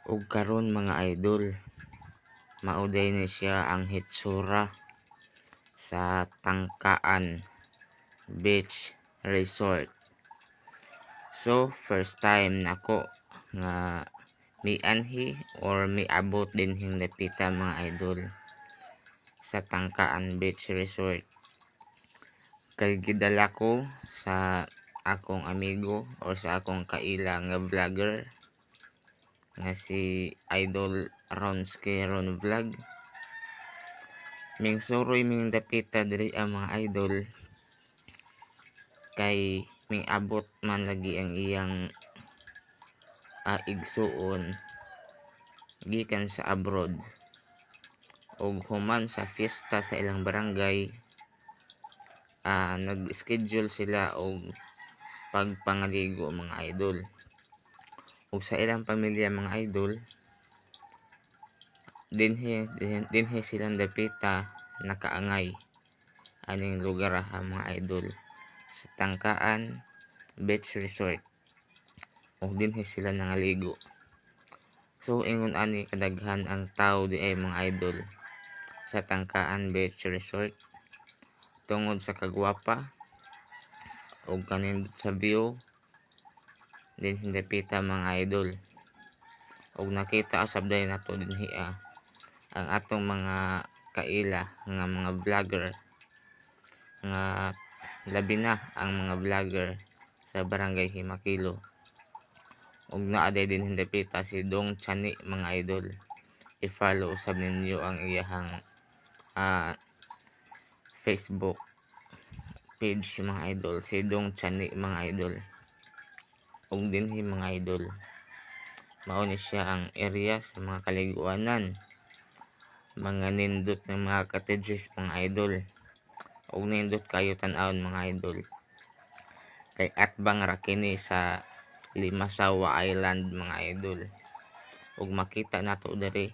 ug karon mga idol, mauday ni siya ang hitsura sa Tangkaan Beach Resort. So first time nako nga mianhi or miabot din hing napita mga idol sa Tangkaan Beach Resort. Kay gidala ko sa akong amigo or sa akong kaila nga vlogger nga si Idol Ronski Ron Vlog. Ming suroy ming dapita diri ang mga idol kay ming abot man lagi ang iyang igsuon gikan sa abroad ug human sa fiesta sa ilang barangay. Nag-schedule sila og pagpangaligo mga idol, ug sa ilang pamilya mga idol dinhi silang dapita nakaangay aning lugar mga idol sa Tangkaan Beach Resort, ug dinhi sila nangaligo. So ingon ani kadaghan ang tao di ay mga idol sa Tangkaan Beach Resort tungod sa kagwapa ug kanindot sa view din hindapita mga idol. Ug nakita asabday nato dinhi ang atong mga kaila nga mga vlogger nga labi na ang mga vlogger sa barangay Himakilo. Ug naaday din hindapita si Dong Chani mga idol. I-follow usab ninyo ang iyahang Facebook page mga idol, si Dong Chani mga idol. Ug dinhi mga idol mao ni siya ang area sa mga kaliguanan, mga nindot ng mga cottages mga idol, ug nindot kayo tan-awon mga idol kay atbang ra kini sa Limasawa Island mga idol. Ug makita nato diri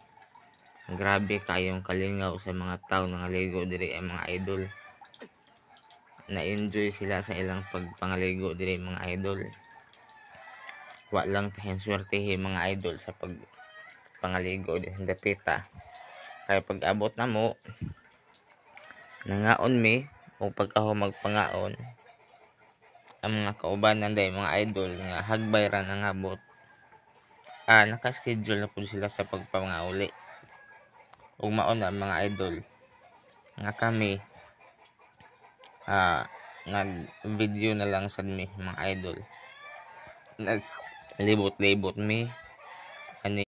grabe kayong kalingaw sa mga tawo nga naligo diri ang mga idol. Na-enjoy sila sa ilang pagpangaligo diri mga idol. Wa lang tahin swertehi mga idol sa pagpangaligo diri dapita. Kay pag abot na mo nangaon mi o pagkaho magpangaon ang mga kaubanan day mga idol nga hagbay ra nangabot. Naka-schedule na po sila sa pagpangauli. Ug mao na mga idol nga kami nag-video na lang sad mi mga idol. Naglibot-libot mi